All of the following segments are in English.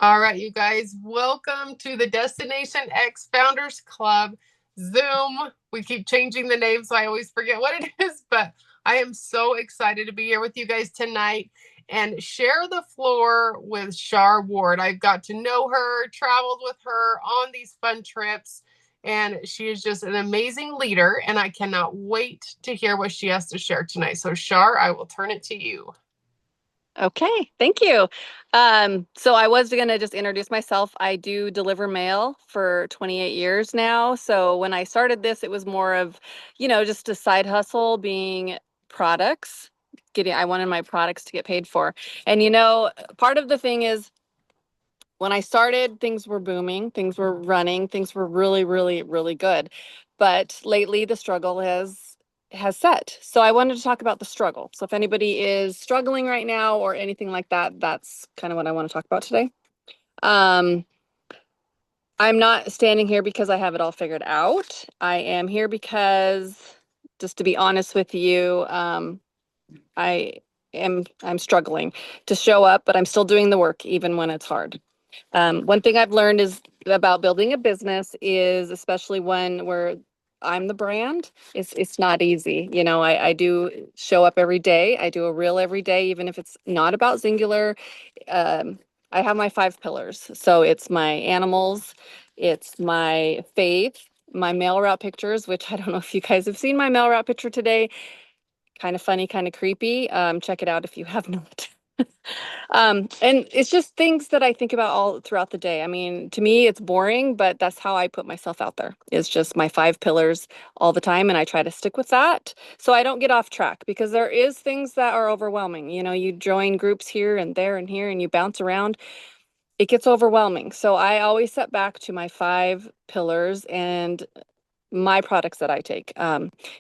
All right, you guys, welcome to the Destination X Founders Club Zoom. We keep changing the name, so I always forget what it is, but I am so excited to be here with you guys tonight and share the floor with Char Ward. I've got to know her, traveled with her on these fun trips, and she is just an amazing leader, and I cannot wait to hear what she has to share tonight. So, Char, I will turn it to you. Okay, thank you. So I was going to just introduce myself. I do deliver mail for 28 years now. So when I started this, it was more of, just a side hustle being products. I wanted my products to get paid for. And part of the thing is when I started, things were booming, things were running, things were really, really, really good. But lately the struggle has set. So I wanted to talk about the struggle. So if anybody is struggling right now or anything like that, that's kind of what I want to talk about today. Um, I'm not standing here because I have it all figured out. I am here because, just to be honest with you, I I'm struggling to show up, but I'm still doing the work even when it's hard. One thing I've learned is about building a business is, especially one where I'm the brand, it's not easy. I do show up every day. I do a reel every day, even if it's not about Singular. Um, I have my 5 pillars. So it's my animals, it's my faith, my mail route pictures, which I don't know if you guys have seen my mail route picture today. Kind of funny, kind of creepy. Check it out if you have not. And it's just things that I think about all throughout the day. I mean, to me, it's boring, but that's how I put myself out there. It's just my 5 pillars all the time, and I try to stick with that so I don't get off track because there is things that are overwhelming. You join groups here and there and here, and you bounce around. It gets overwhelming. So I always set back to my 5 pillars and my products that I take.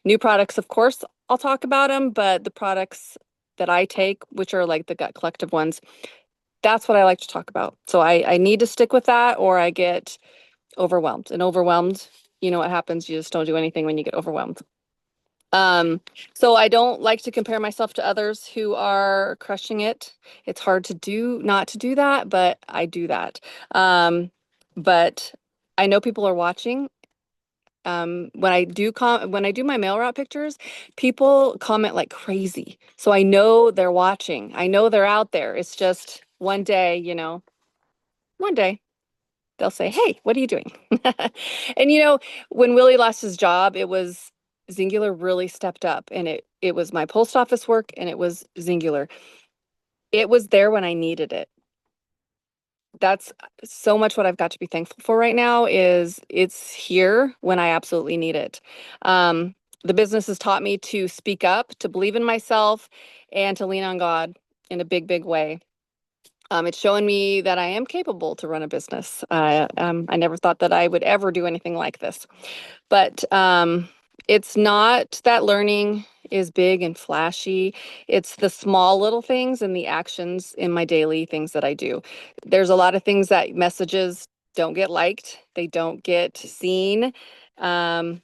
New products, of course, I'll talk about them, but the products that I take, which are like the gut collective ones, that's what I like to talk about. So I need to stick with that or I get overwhelmed. And overwhelmed, you know what happens? You just don't do anything when you get overwhelmed. Um, so I don't like to compare myself to others who are crushing it. It's hard to do not to do that, but I do that. But I know people are watching. When I do my mail route pictures, people comment like crazy. So I know they're watching. I know they're out there. It's just one day they'll say, "Hey, what are you doing?" And when Willie lost his job, it was Singular really stepped up, and it was my post office work and it was Singular. It was there when I needed it. That's so much what I've got to be thankful for right now is it's here when I absolutely need it. The business has taught me to speak up, to believe in myself, and to lean on God in a big, big way. It's showing me that I am capable to run a business. I never thought that I would ever do anything like this. But it's not that learning is big and flashy. It's the small little things and the actions in my daily things that I do. There's a lot of things that messages don't get liked, they don't get seen, um,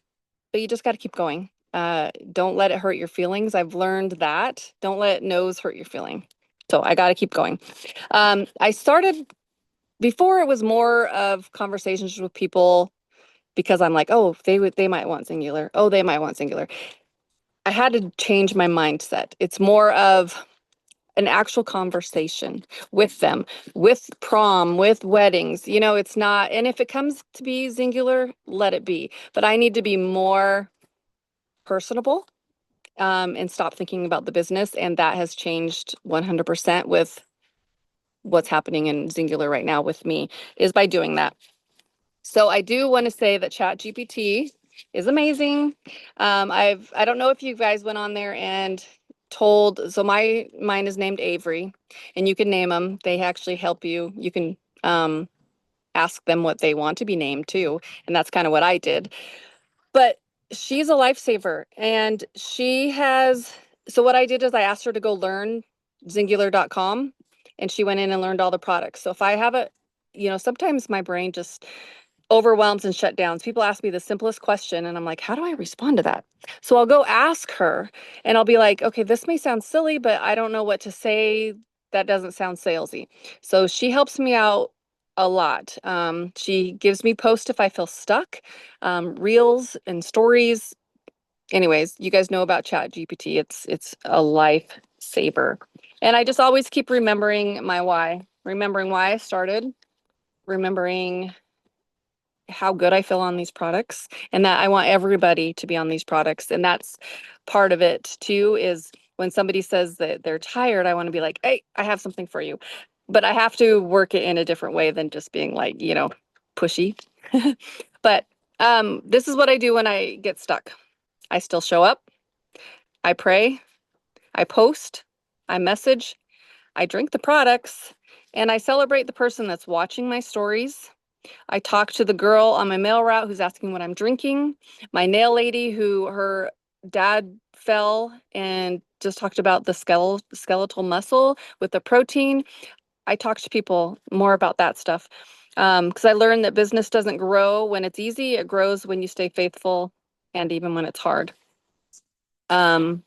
but you just got to keep going. Don't let it hurt your feelings. I've learned that. Don't let no's hurt your feeling. So I got to keep going. I started before it was more of conversations with people because I'm like, oh, they might want Singular. Oh, they might want Singular. I had to change my mindset. It's more of an actual conversation with them, with prom, with weddings. It's not, and if it comes to be Singular, let it be. But I need to be more personable and stop thinking about the business. And that has changed 100% with what's happening in Singular right now with me is by doing that. So I do want to say that Chat GPT is amazing. I don't know if you guys went on there and told, so mine is named Avery, and you can name them. They actually help you. You can ask them what they want to be named too, and that's kind of what I did. But she's a lifesaver, and she has. So what I did is I asked her to go learn Singular.com, and she went in and learned all the products. So if I have sometimes my brain just overwhelms and shutdowns. People ask me the simplest question, and I'm like, how do I respond to that? So I'll go ask her, and I'll be like, okay, this may sound silly, but I don't know what to say that doesn't sound salesy. So she helps me out a lot. She gives me posts if I feel stuck, reels and stories. Anyways, you guys know about Chat GPT. It's a lifesaver. And I just always keep remembering my why, remembering why I started, remembering how good I feel on these products, and that I want everybody to be on these products. And that's part of it too, is when somebody says that they're tired, I want to be like, hey, I have something for you. But I have to work it in a different way than just being like, pushy. But this is what I do when I get stuck. I still show up, I pray, I post, I message, I drink the products, and I celebrate the person that's watching my stories. I talk to the girl on my mail route who's asking what I'm drinking, my nail lady who her dad fell and just talked about the skeletal muscle with the protein. I talk to people more about that stuff because I learned that business doesn't grow when it's easy. It grows when you stay faithful and even when it's hard. Um,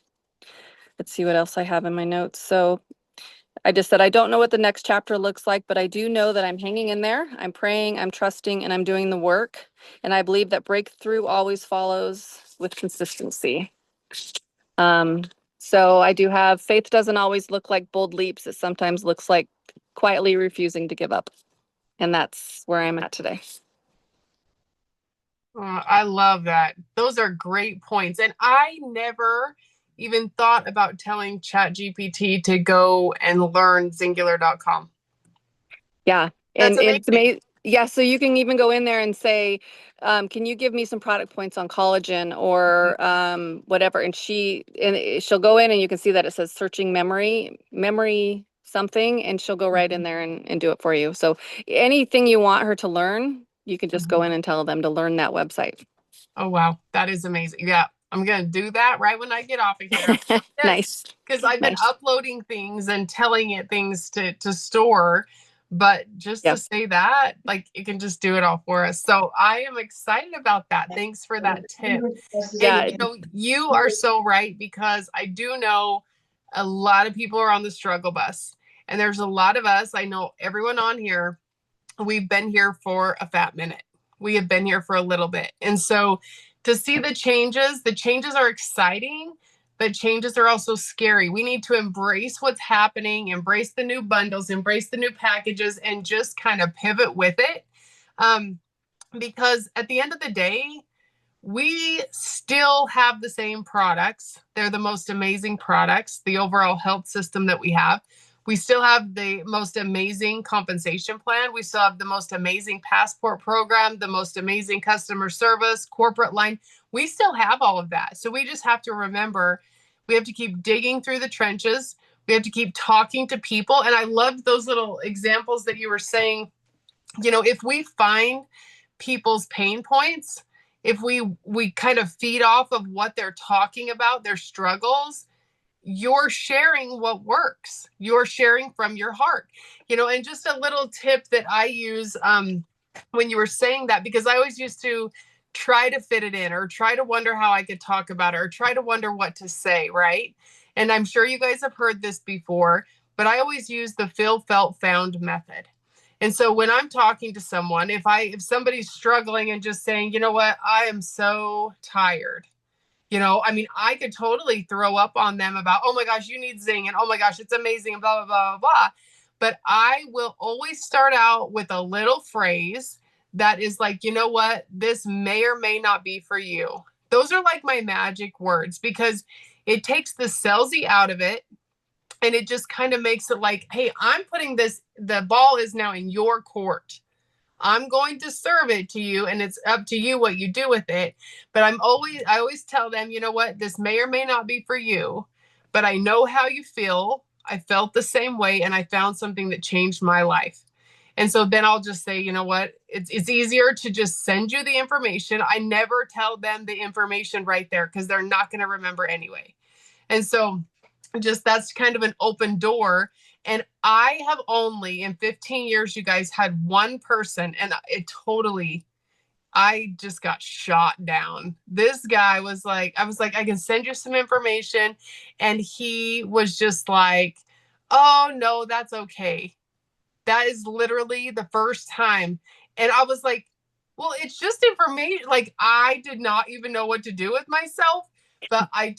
let's see what else I have in my notes. So I just said, I don't know what the next chapter looks like, but I do know that I'm hanging in there. I'm praying, I'm trusting, and I'm doing the work. And I believe that breakthrough always follows with consistency. Um, so I do have faith doesn't always look like bold leaps. It sometimes looks like quietly refusing to give up. And that's where I'm at today. I love that. Those are great points. And I never even thought about telling ChatGPT to go and learn Singular.com. Yeah. That's And it's amazing. amazing. Yeah. So you can even go in there and say, can you give me some product points on collagen or whatever? And she'll go in and you can see that it says searching memory something, and she'll go right in there and do it for you. So anything you want her to learn, you can just go in and tell them to learn that website. Oh, wow. That is amazing. Yeah. I'm going to do that right when I get off of here. Yes. Nice. Because I've been Nice. uploading things and telling it things to store. But just to Yeah. say that, like it can just do it all for us. So I am excited about that. Thanks for that tip. And Yeah. you are so right because I do know a lot of people are on the struggle bus. And there's a lot of us, I know everyone on here, we've been here for a fat minute. We have been here for a little bit. And so to see the changes are exciting, but changes are also scary. We need to embrace what's happening, embrace the new bundles, embrace the new packages, and just kind of pivot with it. Um, because at the end of the day, we still have the same products. They're the most amazing products, the overall health system that we have. We still have the most amazing compensation plan. We still have the most amazing passport program, the most amazing customer service, corporate line. We still have all of that. So we just have to remember we have to keep digging through the trenches. We have to keep talking to people. And I loved those little examples that you were saying. If we find people's pain points, if we kind of feed off of what they're talking about, their struggles, you're sharing what works. You're sharing from your heart. And just a little tip that I use when you were saying that, because I always used to try to fit it in or try to wonder how I could talk about it or try to wonder what to say, right? And I'm sure you guys have heard this before, but I always use the feel, felt, found method. And so when I'm talking to someone, if somebody's struggling and just saying, you know what, I am so tired. I mean, I could totally throw up on them about, oh my gosh, you need Zing, and oh my gosh, it's amazing, and blah, blah, blah, blah, blah. But I will always start out with a little phrase that is like, you know what, this may or may not be for you. Those are like my magic words because it takes the salesy out of it. And it just kind of makes it like, hey, I'm putting this, the ball is now in your court. I'm going to serve it to you and it's up to you what you do with it. But I always tell them, you know what, this may or may not be for you, but I know how you feel. I felt the same way and I found something that changed my life. And so then I'll just say, you know what, it's easier to just send you the information. I never tell them the information right there because they're not going to remember anyway. And so just that's kind of an open door. And I have only in 15 years, you guys, had one person, and I just got shot down. This guy was like, I was like, I can send you some information. And he was just like, oh, no, that's okay. That is literally the first time. And I was like, well, it's just information. Like, I did not even know what to do with myself. But he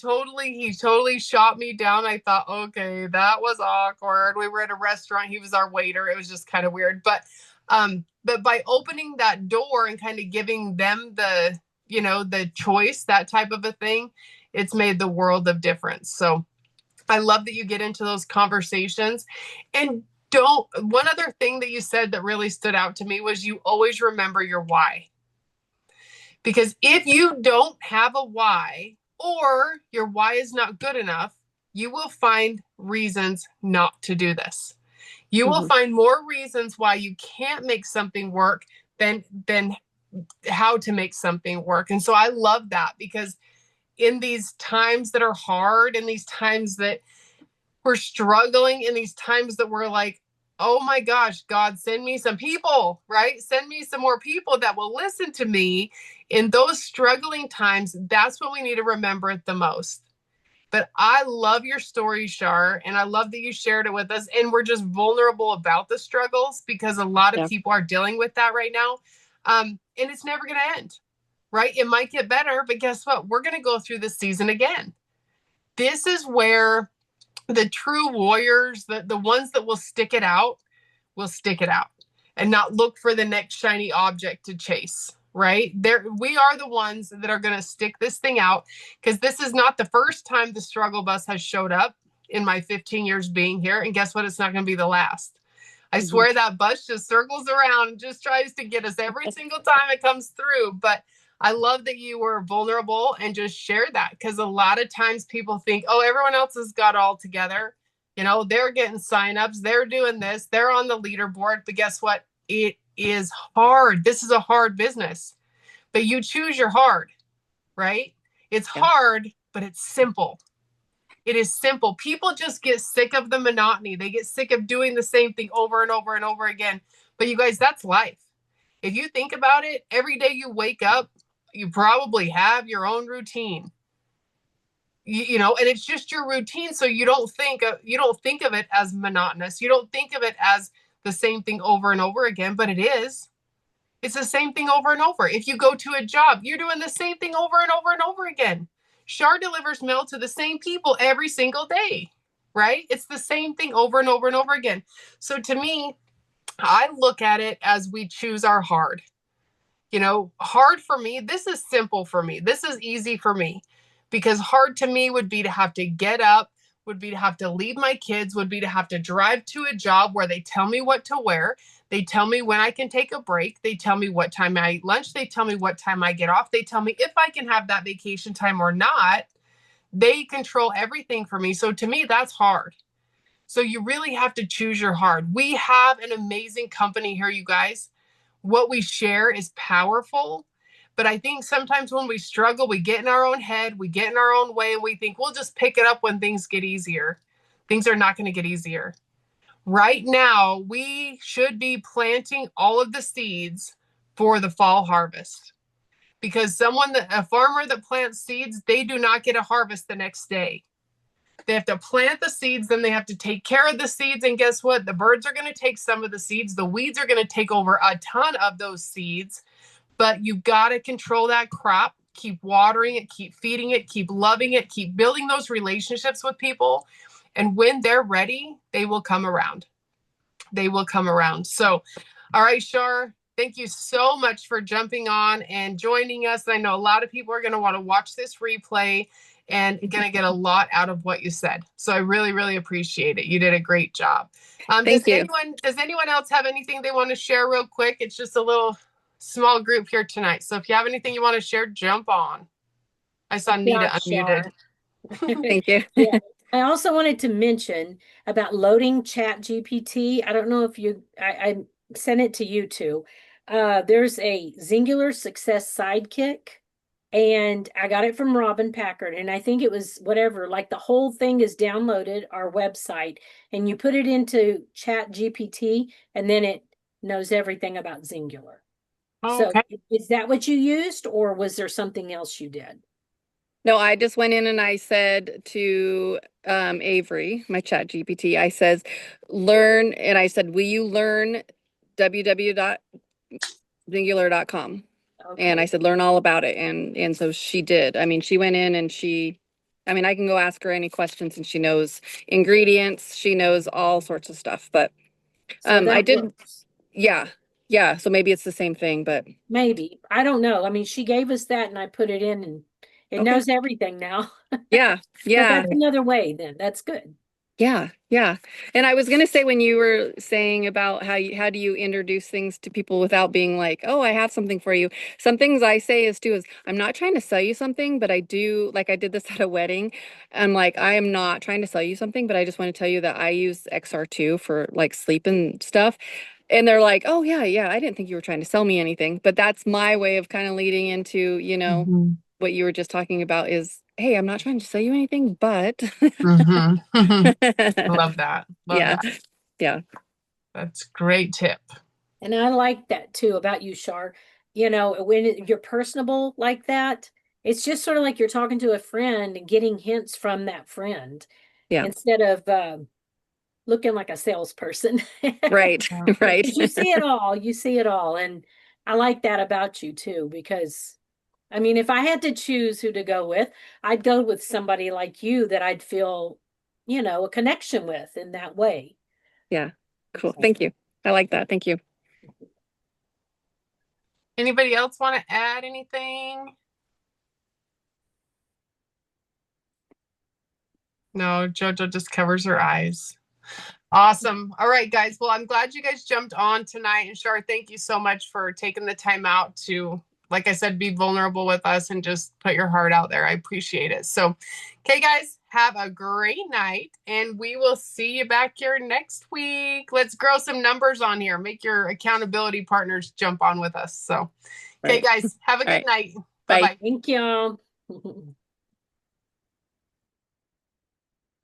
totally shot me down. I thought, okay, that was awkward. We were at a restaurant. He was our waiter. It was just kind of weird. But by opening that door and kind of giving them the choice, that type of a thing, it's made the world of difference. So I love that you get into those conversations. And don't, one other thing that you said that really stood out to me was you always remember your why. Because if you don't have a why, or your why is not good enough, you will find reasons not to do this. You will find more reasons why you can't make something work than how to make something work. And so I love that, because in these times that are hard, in these times that we're struggling, in these times that we're like, oh my gosh, God, send me some people, right? Send me some more people that will listen to me. In those struggling times, that's what we need to remember it the most. But I love your story, Char, and I love that you shared it with us. And we're just vulnerable about the struggles, because a lot of people are dealing with that right now. And it's never going to end, right? It might get better, but guess what? We're going to go through this season again. This is where the true warriors, the ones that will stick it out and not look for the next shiny object to chase, right? There, we are the ones that are going to stick this thing out, because this is not the first time the struggle bus has showed up in my 15 years being here. And guess what? It's not going to be the last. I swear that bus just circles around and just tries to get us every single time it comes through. But I love that you were vulnerable and just shared that, because a lot of times people think, oh, everyone else has got all together. They're getting signups, they're doing this, they're on the leaderboard. But guess what? It is hard. This is a hard business, but you choose your hard, right? It's hard, but it's simple. It is simple. People just get sick of the monotony. They get sick of doing the same thing over and over and over again. But you guys, that's life. If you think about it, every day you wake up, you probably have your own routine. And it's just your routine, so you don't think of it as monotonous. You don't think of it as the same thing over and over again, but it is. It's the same thing over and over. If you go to a job, you're doing the same thing over and over and over again. Char delivers mail to the same people every single day, right? It's the same thing over and over and over again. So to me, I look at it as we choose our hard. Hard for me, this is simple for me. This is easy for me, because hard to me would be to have to get up, would be to have to leave my kids, would be to have to drive to a job where they tell me what to wear. They tell me when I can take a break. They tell me what time I eat lunch. They tell me what time I get off. They tell me if I can have that vacation time or not. They control everything for me. So to me, that's hard. So you really have to choose your hard. We have an amazing company here, you guys. What we share is powerful. But I think sometimes when we struggle, we get in our own head, we get in our own way, and we think we'll just pick it up when things get easier. Things are not going to get easier. Right now, we should be planting all of the seeds for the fall harvest, because a farmer that plants seeds, they do not get a harvest the next day. They have to plant the seeds, then they have to take care of the seeds. And guess what? The birds are going to take some of the seeds. The weeds are going to take over a ton of those seeds. But you've got to control that crop, keep watering it, keep feeding it, keep loving it, keep building those relationships with people. And when they're ready, they will come around. They will come around. So, all right, Char, thank you so much for jumping on and joining us. And I know a lot of people are going to want to watch this replay and going to get a lot out of what you said. So I really, really appreciate it. You did a great job. Thank you. Does anyone else have anything they want to share real quick? It's just a little small group here tonight. So if you have anything you want to share, jump on. I saw Nita unmuted. Thank you. Yeah. I also wanted to mention about loading Chat GPT. I don't know if I sent it to you too. There's a Singular Success Sidekick, and I got it from Robin Packard, and I think it was whatever, like the whole thing is downloaded our website, and you put it into Chat GPT, and then it knows everything about Singular. Oh, okay. So is that what you used, or was there something else you did? No, I just went in and I said to Avery, my chat GPT, I says, learn, and I said, will you learn www.singular.com? And I Okay. said, learn all about it. And so she did. I mean, she went in and I mean, I can go ask her any questions and she knows ingredients, she knows all sorts of stuff. But So I that did, works. yeah, yeah. So maybe it's the same thing, but Maybe. I don't know. I mean, she gave us that and I put it in and it okay. knows everything now. Yeah, But yeah. that's another way then. That's good. Yeah, yeah. And I was gonna say when you were saying about how do you introduce things to people without being like, oh, I have something for you. Some things I say is I'm not trying to sell you something, but I do like I did this at a wedding. I'm like, I am not trying to sell you something, but I just want to tell you that I use XR2 for like sleep and stuff. And they're like, oh yeah, yeah, I didn't think you were trying to sell me anything. But that's my way of kind of leading into, Mm-hmm. what you were just talking about is, hey, I'm not trying to sell you anything, but Mm-hmm. Love that. Love yeah, that. yeah, That's a great tip. And I like that too about you, Shar. You know, when you're personable like that, it's just sort of like you're talking to a friend and getting hints from that friend yeah, instead of looking like a salesperson. right, Yeah. right. Because you see it all, you see it all. And I like that about you too, because I mean, if I had to choose who to go with, I'd go with somebody like you that I'd feel, a connection with in that way. Yeah, cool. Thank you. I like that. Thank you. Anybody else want to add anything? No, JoJo just covers her eyes. Awesome. All right, guys. Well, I'm glad you guys jumped on tonight. And Shar, thank you so much for taking the time out to, like I said, be vulnerable with us and just put your heart out there. I appreciate it. So, okay, guys, have a great night. And we will see you back here next week. Let's grow some numbers on here. Make your accountability partners jump on with us. So, okay, Right. guys, have a All good right. night. Bye Bye. bye. Thank you.